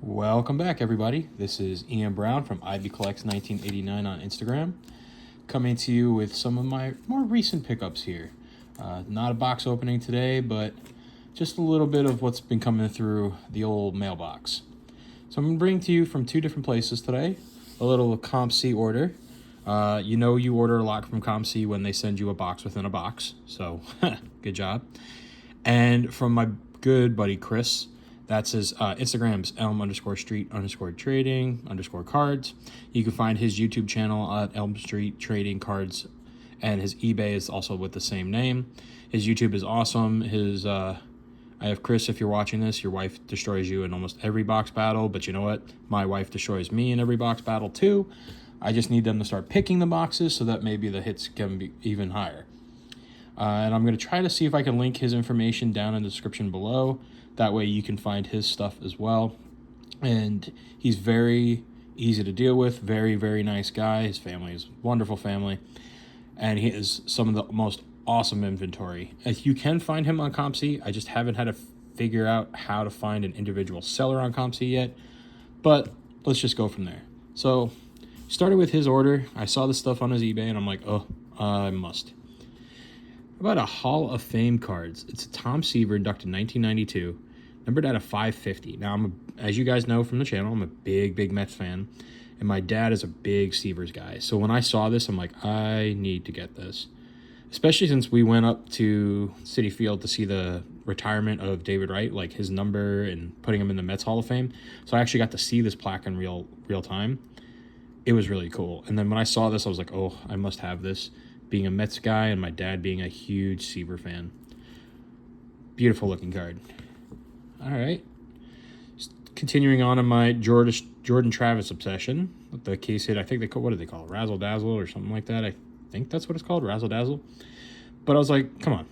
Welcome back, everybody. This is Ian Brown from Ivy Collects 1989 on Instagram, coming to you with some of my more recent pickups here. Not a box opening today, but just a little bit of what's been coming through the old mailbox. So I'm going to bring to you from two different places today, a little COMC order. You order a lot from COMC when they send you a box within a box, so good job. And from my good buddy Chris. That's his Instagram's elm_street_trading_cards. You can find his YouTube channel at Elm Street Trading Cards, and his eBay is also with the same name. His YouTube is awesome. I have Chris, if you're watching this, your wife destroys you in almost every box battle, but you know what? My wife destroys me in every box battle too. I just need them to start picking the boxes so that maybe the hits can be even higher. And I'm going to try to see if I can link his information down in the description below. That way you can find his stuff as well. And he's very easy to deal with, very, very nice guy. His family is a wonderful family. And he has some of the most awesome inventory. You can find him on COMC. I just haven't had to figure out how to find an individual seller on COMC yet. But let's just go from there. So started with his order. I saw the stuff on his eBay and I'm like, oh, I must. About a Hall of Fame cards. It's a Tom Seaver inducted in 1992, numbered at a 550. Now, as you guys know from the channel, I'm a big Mets fan, and my dad is a big Seavers guy. So when I saw this, I'm like, I need to get this, especially since we went up to Citi Field to see the retirement of David Wright, like his number and putting him in the Mets Hall of Fame. So I actually got to see this plaque in real time. It was really cool. And then when I saw this, I was like, oh, I must have this. Being a Mets guy and my dad being a huge Seaver fan. Beautiful looking card. All right. Just continuing on in my Jordan Travis obsession. The case hit, I think what do they call it? Razzle Dazzle or something like that. I think that's what it's called, Razzle Dazzle. But I was like, come on.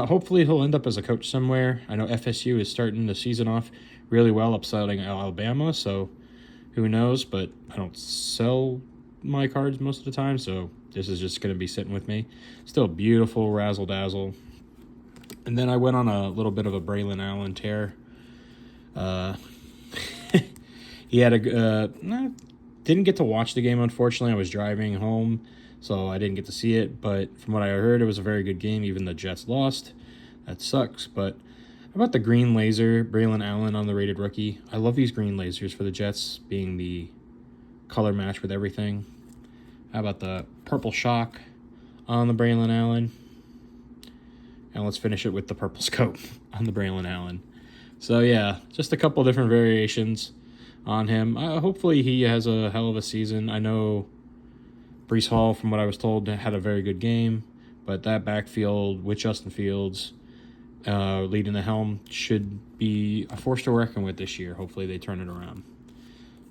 Hopefully he'll end up as a coach somewhere. I know FSU is starting the season off really well, upsetting Alabama, so who knows? But I don't sell my cards most of the time, so this is just going to be sitting with me. Still beautiful razzle dazzle. And then I went on a little bit of a Braylon Allen tear. He had didn't get to watch the game, unfortunately. I was driving home, so I didn't get to see it. But from what I heard, it was a very good game. Even the Jets lost. That sucks. But how about the green laser, Braylon Allen on the rated rookie? I love these green lasers for the Jets, being the color match with everything. How about the purple shock on the Braylon Allen? And let's finish it with the purple scope on the Braylon Allen. So yeah, just a couple different variations on him. Hopefully he has a hell of a season. I know Breece Hall, from what I was told, had a very good game. But that backfield with Justin Fields leading the helm should be a force to reckon with this year. Hopefully they turn it around.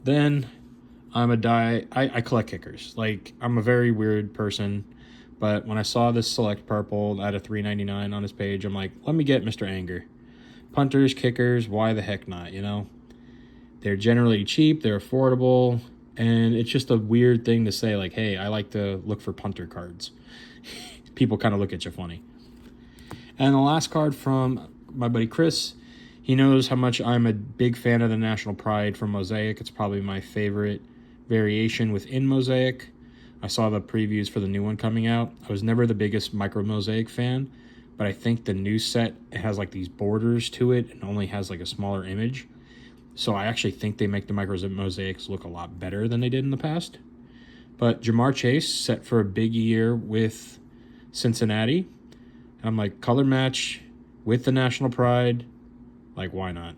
Then I collect kickers. Like, I'm a very weird person, but when I saw this select purple at a $3.99 on his page, I'm like, let me get Mr. Anger. Punters, kickers, why the heck not, you know? They're generally cheap, they're affordable, and it's just a weird thing to say, like, hey, I like to look for punter cards. People kind of look at you funny. And the last card from my buddy Chris, he knows how much I'm a big fan of the National Pride from Mosaic. It's probably my favorite variation within Mosaic. I saw the previews for the new one coming out. I was never the biggest Micro Mosaic fan, but I think the new set, it has like these borders to it and only has like a smaller image. So I actually think they make the Micro Mosaics look a lot better than they did in the past. But Jamar Chase set for a big year with Cincinnati. And I'm like, color match with the National Pride. Like, why not?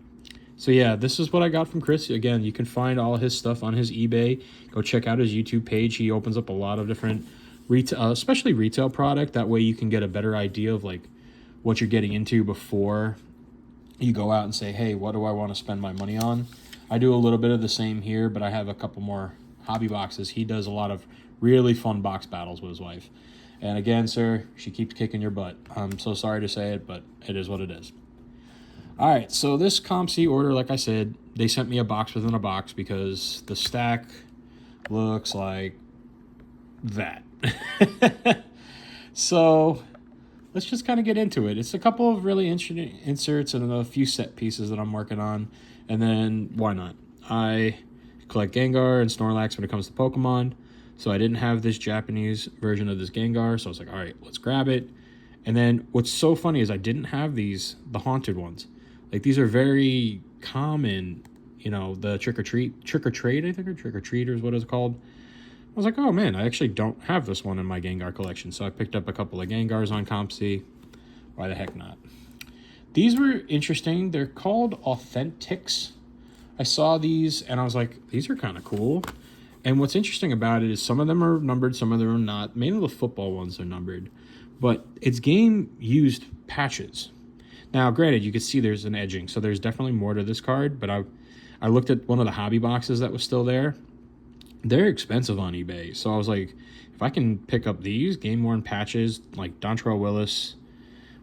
So yeah, this is what I got from Chris. Again, you can find all his stuff on his eBay. Go check out his YouTube page. He opens up a lot of different retail, especially retail product. That way you can get a better idea of like what you're getting into before you go out and say, hey, what do I want to spend my money on? I do a little bit of the same here, but I have a couple more hobby boxes. He does a lot of really fun box battles with his wife. And again, sir, she keeps kicking your butt. I'm so sorry to say it, but it is what it is. All right, so this COMC order, like I said, they sent me a box within a box because the stack looks like that. So let's just kind of get into it. It's a couple of really interesting inserts and a few set pieces that I'm working on. And then, why not? I collect Gengar and Snorlax when it comes to Pokemon. So I didn't have this Japanese version of this Gengar. So I was like, all right, let's grab it. And then what's so funny is I didn't have the haunted ones. Like, these are very common, you know, the trick or trade, I think, or trick or treat is what it's called. I was like, oh man, I actually don't have this one in my Gengar collection. So I picked up a couple of Gengars on COMC. Why the heck not? These were interesting. They're called Authentics. I saw these and I was like, these are kind of cool. And what's interesting about it is some of them are numbered, some of them are not. Mainly the football ones are numbered. But it's game-used patches. Now, granted, you can see there's an edging, so there's definitely more to this card. But I looked at one of the hobby boxes that was still there. They're expensive on eBay. So I was like, if I can pick up these game-worn patches, like Dontrell Willis,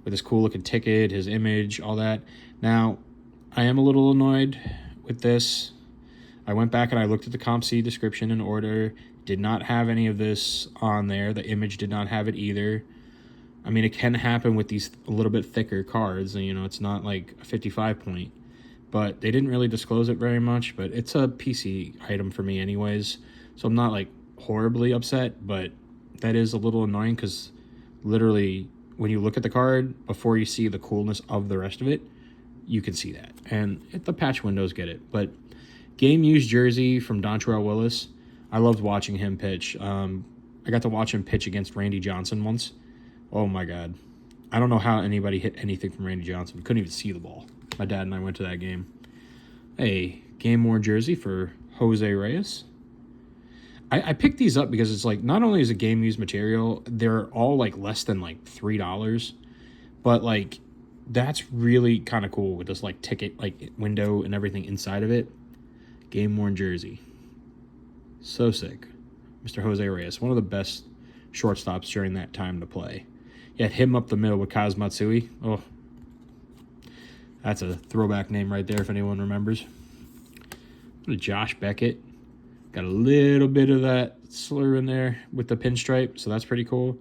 with his cool-looking ticket, his image, all that. Now, I am a little annoyed with this. I went back and I looked at the COMC description and order. Did not have any of this on there. The image did not have it either. I mean, it can happen with these a little bit thicker cards. And, you know, it's not like a 55 point. But they didn't really disclose it very much. But it's a PC item for me anyways. So I'm not, like, horribly upset. But that is a little annoying because literally when you look at the card, before you see the coolness of the rest of it, you can see that. And the patch windows get it. But game-used jersey from Dontrell Willis. I loved watching him pitch. I got to watch him pitch against Randy Johnson once. Oh, my God. I don't know how anybody hit anything from Randy Johnson. We couldn't even see the ball. My dad and I went to that game. A game-worn jersey for Jose Reyes. I picked these up because it's like, not only is it game-used material, they're all like less than like $3. But like, that's really kind of cool with this like ticket, like window and everything inside of it. Game-worn jersey. So sick. Mr. Jose Reyes, one of the best shortstops during that time to play. You had him up the middle with Kaz Matsui. Oh, that's a throwback name right there if anyone remembers. Josh Beckett. Got a little bit of that slur in there with the pinstripe, so that's pretty cool.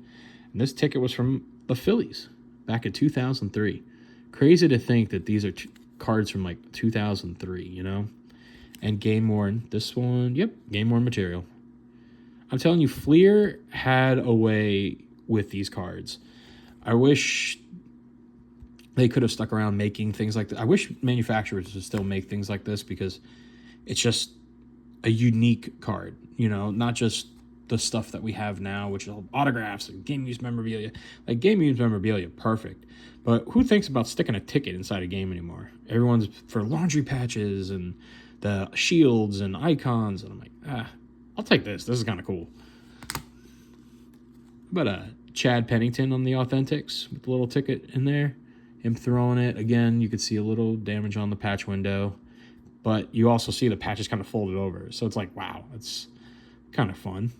And this ticket was from the Phillies back in 2003. Crazy to think that these are cards from like 2003, you know? And game worn. This one, yep, game worn material. I'm telling you, Fleer had a way with these cards. I wish they could have stuck around making things like this. I wish manufacturers would still make things like this because it's just a unique card, you know, not just the stuff that we have now, which is autographs and game-used memorabilia. Like, game-used memorabilia, perfect. But who thinks about sticking a ticket inside a game anymore? Everyone's for laundry patches and the shields and icons. And I'm like, I'll take this. This is kind of cool. But Chad Pennington on the Authentics with the little ticket in there. Him throwing it. Again, you could see a little damage on the patch window. But you also see the patches kind of folded over. So it's like, wow, it's kind of fun.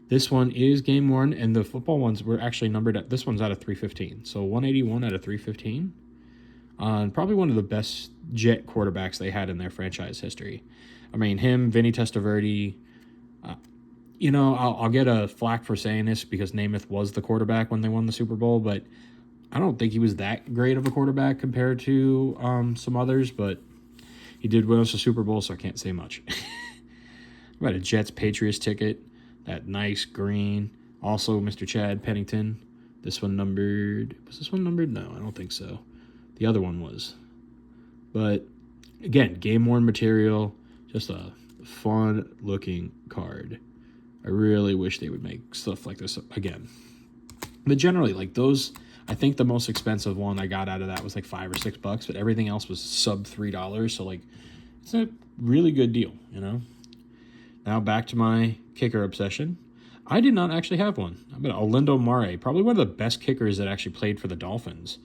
This one is game worn, and the football ones were actually numbered at, this one's out of 315. So 181 out of 315. Probably one of the best Jet quarterbacks they had in their franchise history. I mean, him, Vinny Testaverde. You know, I'll get a flack for saying this because Namath was the quarterback when they won the Super Bowl, but I don't think he was that great of a quarterback compared to some others, but he did win us a Super Bowl, so I can't say much. About a Jets-Patriots ticket, that nice green. Also, Mr. Chad Pennington. This one numbered... Was this one numbered? No, I don't think so. The other one was. But, again, game-worn material. Just a fun-looking card. I really wish they would make stuff like this again. But generally, like those... I think the most expensive one I got out of that was like $5 or $6, but everything else was sub $3. So like, it's a really good deal, you know. Now back to my kicker obsession. I did not actually have one. I mean, Olindo Mare, probably one of the best kickers that actually played for the Dolphins.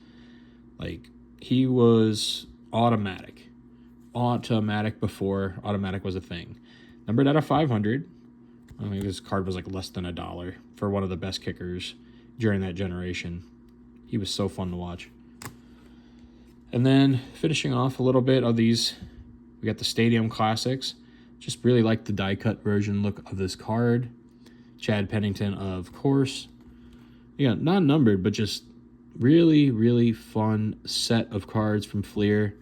Like, he was automatic before automatic was a thing. Numbered out of 500. I mean, his card was like less than $1 for one of the best kickers during that generation. He was so fun to watch. And then finishing off a little bit of these, we got the Stadium Classics. Just really like the die-cut version look of this card. Chad Pennington, of course. Yeah, not numbered, but just really, really fun set of cards from Fleer.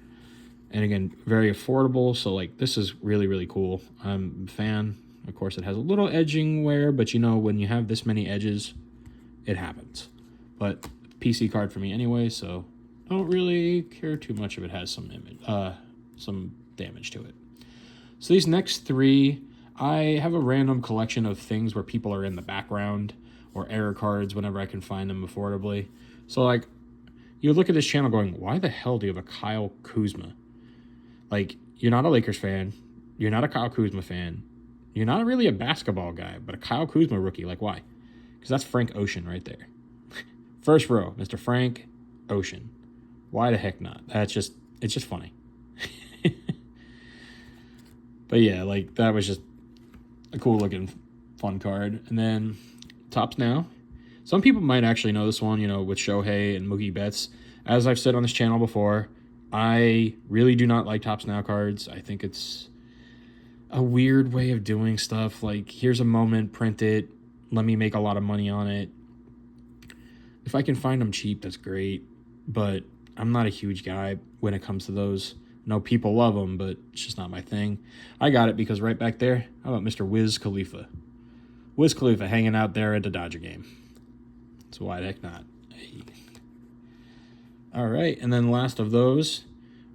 And again, very affordable. So like this is really, really cool. I'm a fan. Of course, it has a little edging wear, but you know, when you have this many edges, it happens. But PC card for me anyway, so I don't really care too much if it has some damage to it. So these next three, I have a random collection of things where people are in the background or error cards whenever I can find them affordably. So like, you look at this channel going, why the hell do you have a Kyle Kuzma? Like, you're not a Lakers fan. You're not a Kyle Kuzma fan. You're not really a basketball guy, but a Kyle Kuzma rookie. Like, why? Because that's Frank Ocean right there. First row, Mr. Frank Ocean. Why the heck not? It's just funny. But yeah, like, that was just a cool looking fun card. And then Topps Now. Some people might actually know this one, you know, with Shohei and Mookie Betts. As I've said on this channel before, I really do not like Topps Now cards. I think it's a weird way of doing stuff. Like, here's a moment, print it, let me make a lot of money on it. If I can find them cheap, that's great. But I'm not a huge guy when it comes to those. No, people love them, but it's just not my thing. I got it because right back there, how about Mr. Wiz Khalifa? Wiz Khalifa hanging out there at the Dodger game. So why the heck not? Hey. All right, and then last of those,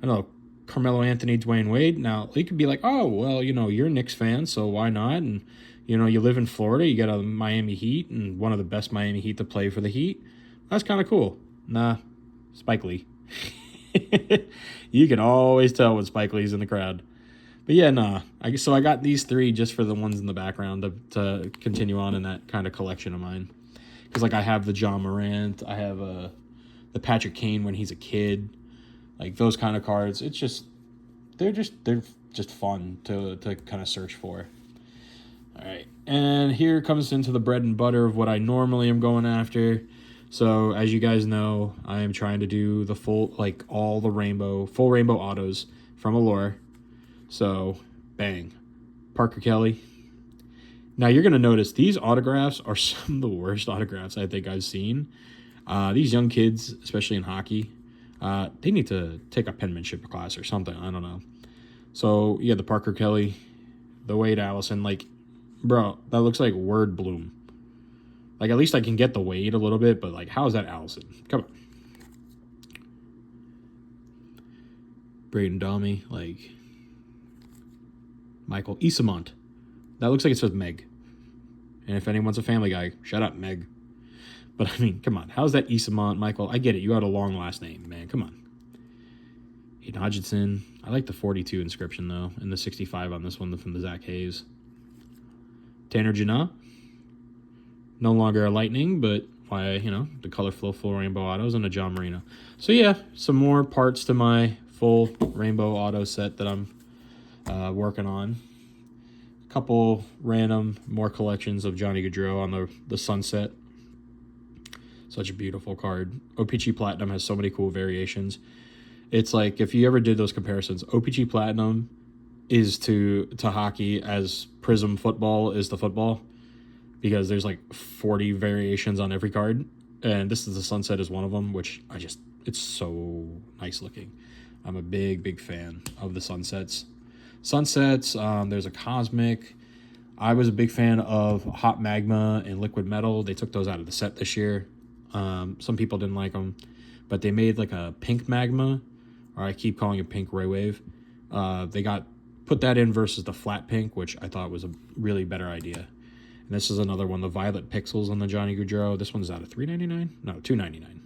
I know Carmelo Anthony, Dwayne Wade. Now, you could be like, oh, well, you know, you're a Knicks fan, so why not? And, you know, you live in Florida, you got a Miami Heat, and one of the best Miami Heat to play for the Heat. That's kind of cool. Nah, Spike Lee. You can always tell when Spike Lee's in the crowd. But yeah, nah. So I got these three just for the ones in the background to continue on in that kind of collection of mine. Because, like, I have the John Morant, I have the Patrick Kane when he's a kid. Like, those kind of cards. It's just, they're just fun to kind of search for. All right. And here comes into the bread and butter of what I normally am going after. So, as you guys know, I am trying to do the full rainbow autos from Allure. So, bang. Parker Kelly. Now, you're going to notice these autographs are some of the worst autographs I think I've seen. These young kids, especially in hockey, they need to take a penmanship class or something. I don't know. So, yeah, the Parker Kelly, the Wade Allison, like, bro, that looks like word bloom. Like, at least I can get the Wade a little bit, but, like, how is that Allison? Come on. Braden Domi, like, Michael Isamont. That looks like it says Meg. And if anyone's a Family Guy, shut up, Meg. But, I mean, come on. How's that Isamont, Michael? I get it. You got a long last name, man. Come on. Aiden Hodgson. I like the 42 inscription, though, and the 65 on this one from the Zach Hayes. Tanner Janot. No longer a Lightning, but why, you know, the Color Flow full rainbow autos and a John Marino. So, yeah, some more parts to my full rainbow auto set that I'm working on. A couple random more collections of Johnny Gaudreau on the Sunset. Such a beautiful card. OPG Platinum has so many cool variations. It's like, if you ever did those comparisons, OPG Platinum is to hockey as Prism Football is to football, because there's like 40 variations on every card, and this is the Sunset is one of them, which it's so nice looking. I'm a big fan of the Sunsets. There's a Cosmic. I was a big fan of Hot Magma and Liquid Metal. They took those out of the set this year. Some people didn't like them, but they made like a Pink Magma, or I keep calling it Pink Ray Wave. They put that in versus the Flat Pink, which I thought was a really better idea. And this is another one, the Violet Pixels on the Johnny Gaudreau. This one's out of $3.99? No, $2.99.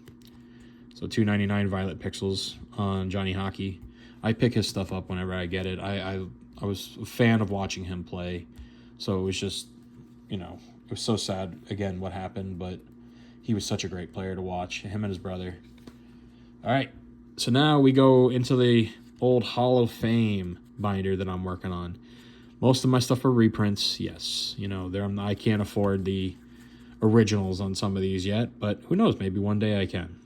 So $2.99 Violet Pixels on Johnny Hockey. I pick his stuff up whenever I get it. I was a fan of watching him play. So it was just, you know, it was so sad, again, what happened. But he was such a great player to watch, him and his brother. All right, so now we go into the old Hall of Fame binder that I'm working on. Most of my stuff are reprints, yes. You know, I can't afford the originals on some of these yet, but who knows, maybe one day I can.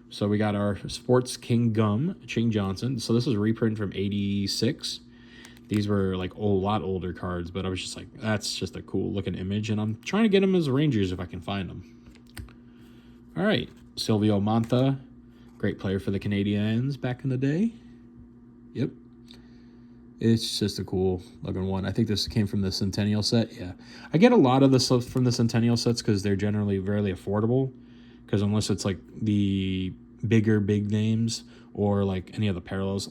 So we got our Sports King Gum, Ching Johnson. So this is a reprint from 86. These were like a lot older cards, but I was just like, that's just a cool looking image, and I'm trying to get them as Rangers if I can find them. All right, Silvio Monta, great player for the Canadiens back in the day. Yep. It's just a cool looking one. I think this came from the Centennial set. Yeah. I get a lot of the stuff from the Centennial sets because they're generally very affordable. Because unless it's like the big names or like any of the parallels.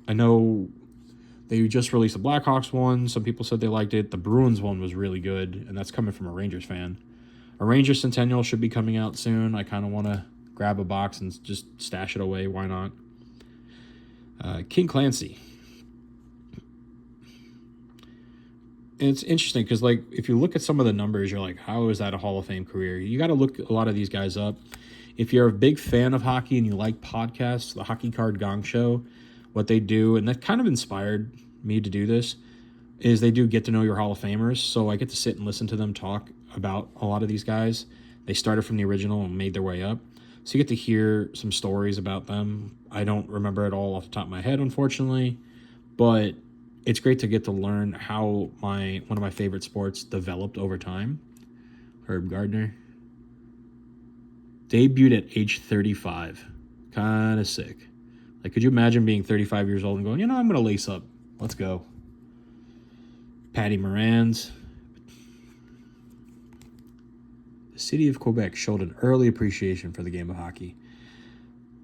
I know they just released the Blackhawks one. Some people said they liked it. The Bruins one was really good, and that's coming from a Rangers fan. A Rangers Centennial should be coming out soon. I kind of want to grab a box and just stash it away. Why not? King Clancy. And it's interesting because, like, if you look at some of the numbers, you're like, how is that a Hall of Fame career? You got to look a lot of these guys up. If you're a big fan of hockey and you like podcasts, the Hockey Card Gong Show, what they do, and that kind of inspired me to do this, is they do get to know your Hall of Famers. So I get to sit and listen to them talk about a lot of these guys. They started from the original and made their way up. So you get to hear some stories about them. I don't remember it all off the top of my head, unfortunately, but it's great to get to learn how one of my favorite sports developed over time. Herb Gardner. Debuted at age 35. Kind of sick. Like, could you imagine being 35 years old and going, I'm going to lace up. Let's go. Patty Moran's. The city of Quebec showed an early appreciation for the game of hockey.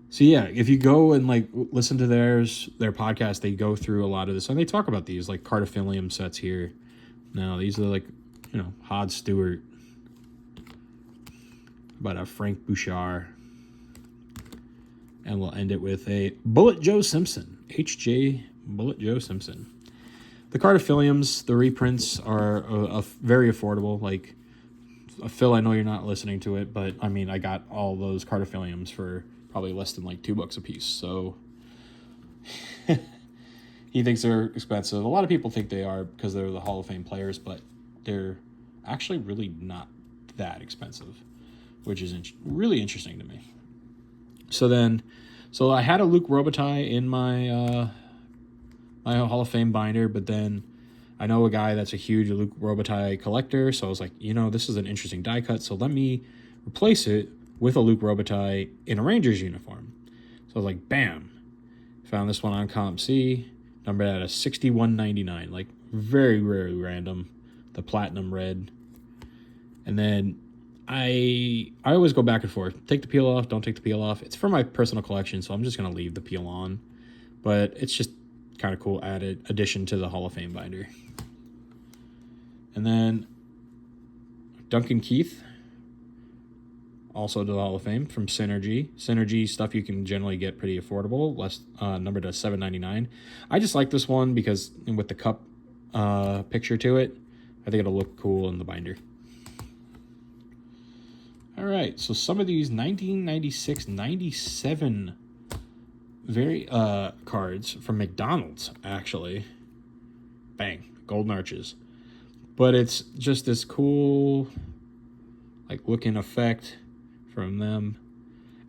So yeah, if you go and like listen to their podcast, they go through a lot of this and they talk about these like Cardophilium sets here. Now these are like, Hod Stewart, about a Frank Bouchard, and we'll end it with a Bullet Joe Simpson, HJ Bullet Joe Simpson. The Cardophiliums, the reprints are very affordable. Like, Phil, I know you're not listening to it, but I mean, I got all those Cardophiliums for probably less than like $2 a piece. So he thinks they're expensive. A lot of people think they are because they're the Hall of Fame players, but they're actually really not that expensive, which is really interesting to me. So I had a Luc Robitaille in my my Hall of Fame binder, but then I know a guy that's a huge Luc Robitaille collector, so I was like, this is an interesting die cut, so let me replace it with a Luc Robitaille in a Rangers uniform. So I was like, bam. Found this one on COMC, numbered at a 61.99, like very, very random, the platinum red. And then I always go back and forth. Take the peel off, don't take the peel off. It's for my personal collection, so I'm just going to leave the peel on. But it's just kind of cool addition to the Hall of Fame binder. And then Duncan Keith, also to the Hall of Fame from Synergy. Synergy stuff you can generally get pretty affordable, numbered to $7.99. I just like this one because with the cup picture to it, I think it'll look cool in the binder. All right, so some of these 1996-97 very cards from McDonald's, actually. Bang, golden arches. But it's just this cool, like, looking effect from them.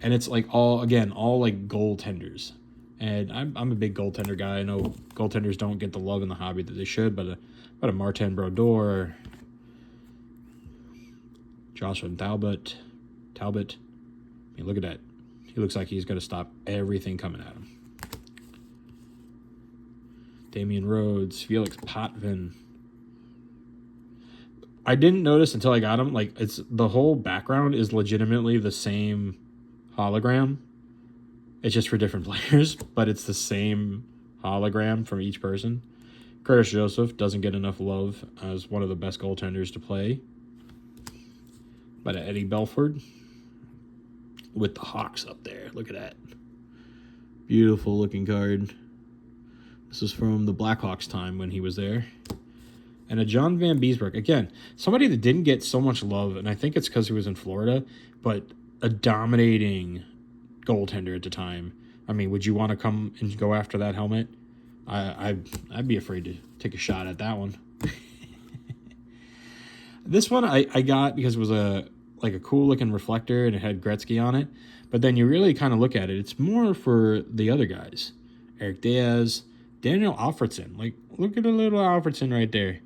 And it's like all like goaltenders. And I'm a big goaltender guy. I know goaltenders don't get the love in the hobby that they should, but a Martin Brodeur, Joshua Talbot. I mean, look at that. He looks like he's going to stop everything coming at him. Damian Rhodes, Felix Potvin. I didn't notice until I got him. Like, it's the whole background is legitimately the same hologram. It's just for different players, but it's the same hologram from each person. Curtis Joseph doesn't get enough love as one of the best goaltenders to play. But Eddie Belford with the Hawks up there. Look at that. Beautiful looking card. This is from the Blackhawks time when he was there. And a John Van Beesbroek. Again, somebody that didn't get so much love, and I think it's because he was in Florida, but a dominating goaltender at the time. I mean, would you want to come and go after that helmet? I'd be afraid to take a shot at that one. This one I got because it was a cool looking reflector and it had Gretzky on it. But then you really kind of look at it, it's more for the other guys. Eric Diaz, Daniel Alfredson. Like, look at the little Alfredson right there.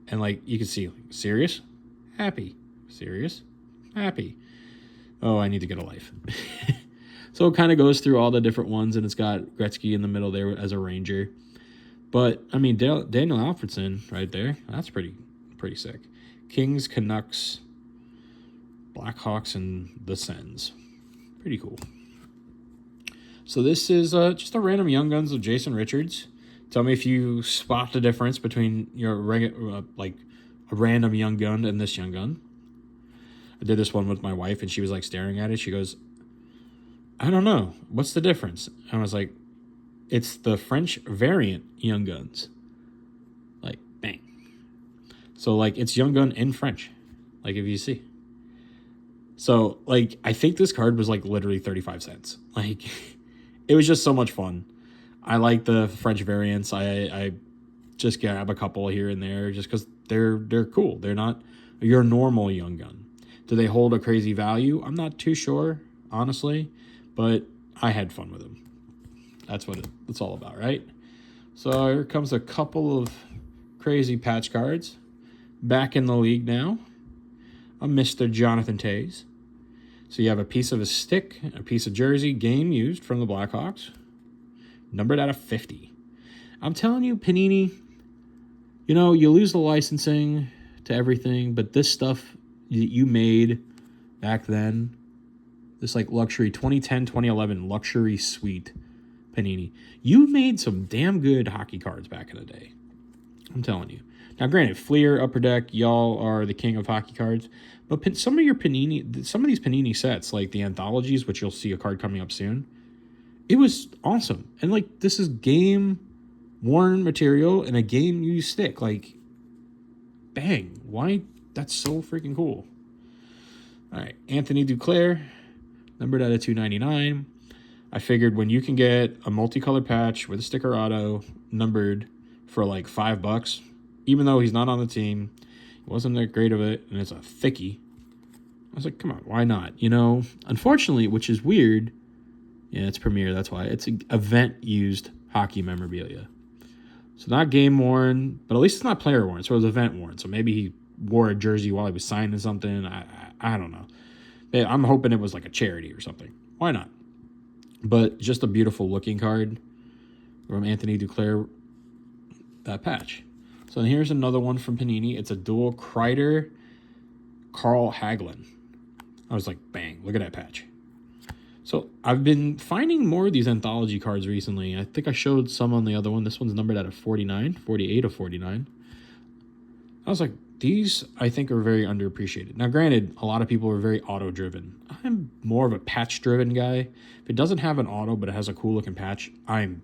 And like you can see, serious, happy, serious, happy. oh, I need to get a life. So it kind of goes through all the different ones, and it's got Gretzky in the middle there as a Ranger. But, I mean, Daniel Alfredson right there, that's pretty sick. Kings, Canucks, Blackhawks, and the Sens. Pretty cool. So this is just a random Young Guns of Jason Richards. Tell me if you spot the difference between your like a random Young Gun and this Young Gun. I did this one with my wife, and she was like staring at it. She goes, I don't know. What's the difference? And I was like, it's the French variant Young Guns. Like, bang. So, like, it's Young Gun in French. Like, if you see. So, like, I think this card was, like, literally 35 cents. Like, it was just so much fun. I like the French variants. I just grab a couple here and there just because they're cool. They're not your normal Young Gun. Do they hold a crazy value? I'm not too sure, honestly. But I had fun with them. That's what it's all about, right? So here comes a couple of crazy patch cards. Back in the league now. A Mr. Jonathan Toews. So you have a piece of a stick, a piece of jersey, game used from the Blackhawks. Numbered out of 50. I'm telling you, Panini, you know, you lose the licensing to everything, but this stuff that you made back then, this like luxury 2010, 2011 luxury suite Panini. You made some damn good hockey cards back in the day. I'm telling you. Now, granted, Fleer, Upper Deck, y'all are the king of hockey cards. But some of these Panini sets, like the anthologies, which you'll see a card coming up soon, it was awesome. And like, this is game-worn material and a game-used stick. Like, bang. Why? That's so freaking cool. All right, Anthony Duclair. Numbered out of 299. I figured when you can get a multicolored patch with a sticker auto numbered for like $5, even though he's not on the team, he wasn't that great of it, and it's a thickie. I was like, come on, why not? You know, unfortunately, which is weird. Yeah, it's Premier, that's why. It's an event-used hockey memorabilia. So not game-worn, but at least it's not player-worn, so it was event-worn. So maybe he wore a jersey while he was signing something. I don't know. I'm hoping it was like a charity or something. Why not? But just a beautiful looking card from Anthony Duclair, that patch. So here's another one from Panini. It's a dual Kreider, Carl Hagelin. I was like, bang, look at that patch. So I've been finding more of these anthology cards recently. I think I showed some on the other one. This one's numbered out of 49, 48 of 49. I was like, these, I think, are very underappreciated. Now, granted, a lot of people are very auto-driven. I'm more of a patch-driven guy. If it doesn't have an auto, but it has a cool-looking patch, I'm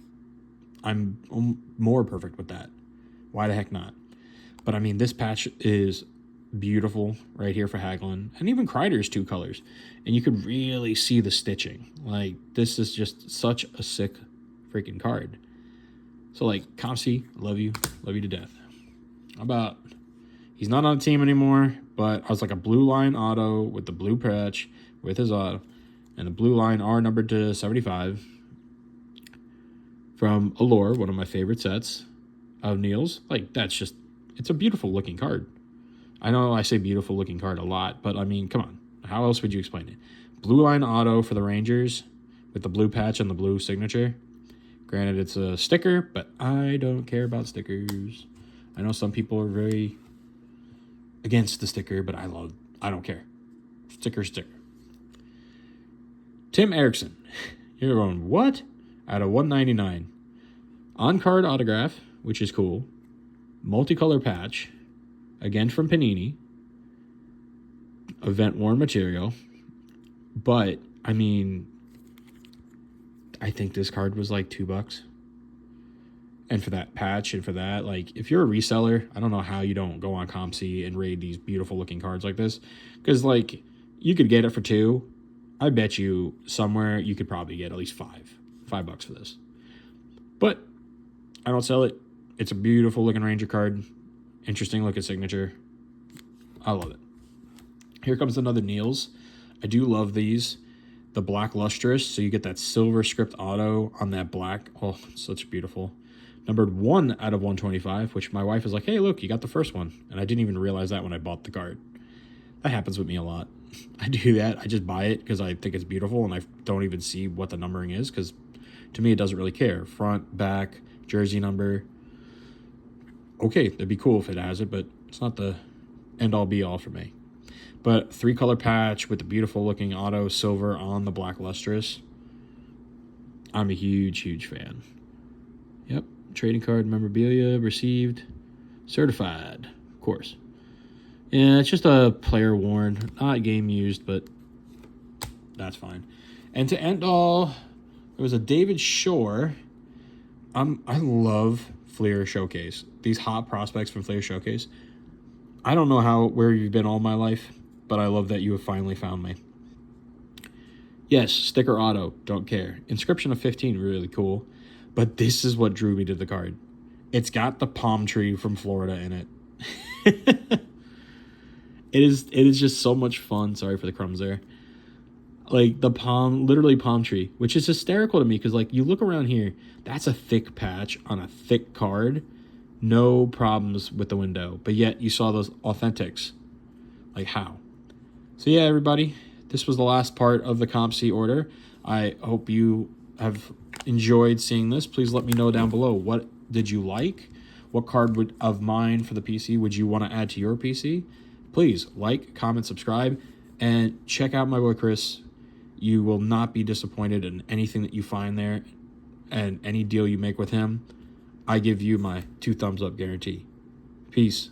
more perfect with that. Why the heck not? But, I mean, this patch is beautiful right here for Hagelin. And even Kreider's two colors. And you could really see the stitching. Like, this is just such a sick freaking card. So, like, COMC, love you to death. How about... He's not on the team anymore, but I was like a blue line auto with the blue patch with his auto. And the blue line are numbered to 75 from Allure, one of my favorite sets of Neil's. Like, that's just, it's a beautiful looking card. I know I say beautiful looking card a lot, but I mean, come on. How else would you explain it? Blue line auto for the Rangers with the blue patch and the blue signature. Granted, it's a sticker, but I don't care about stickers. I know some people are very against the sticker, but I don't care. Sticker. Tim Erickson. You're going, what? Out of 199. On-card autograph, which is cool. Multicolor patch. Again from Panini. Event-worn material. But, I mean, I think this card was like $2. And for that patch and for that, like, if you're a reseller, I don't know how you don't go on COMC and raid these beautiful looking cards like this. Because, like, you could get it for $2. I bet you somewhere you could probably get at least $5 for this. But I don't sell it. It's a beautiful looking Ranger card. Interesting looking signature. I love it. Here comes another Neil's. I do love these. The black lustrous, so you get that silver script auto on that black. Oh, such beautiful. Numbered 1 out of 125, which my wife is like, hey, look, you got the first one. And I didn't even realize that when I bought the card. That happens with me a lot. I do that. I just buy it because I think it's beautiful, and I don't even see what the numbering is because to me it doesn't really care. Front, back, jersey number. Okay, that'd be cool if it has it, but it's not the end-all be-all for me. But 3-color patch with the beautiful looking auto silver on the black lustrous. I'm a huge, huge fan. Yep. Trading card memorabilia received. Certified, of course. Yeah, it's just a player worn, not game used, but that's fine. And to end all, there was a David Shore. I love Fleer Showcase. These hot prospects from Fleer Showcase. I don't know where you've been all my life, but I love that you have finally found me. Yes, sticker auto, don't care. Inscription of 15, really cool. But this is what drew me to the card. It's got the palm tree from Florida in it. It is just so much fun. Sorry for the crumbs there. Like the literally palm tree, which is hysterical to me because like you look around here, that's a thick patch on a thick card. No problems with the window, but yet you saw those authentics. Like how? So yeah, everybody, this was the last part of the COMC order. I hope you have enjoyed seeing this. Please let me know down below. What did you like? What card of mine for the PC would you want to add to your PC? Please like, comment, subscribe, and check out my boy Chris. You will not be disappointed in anything that you find there, and any deal you make with him, I give you my 2 thumbs up guarantee. Peace.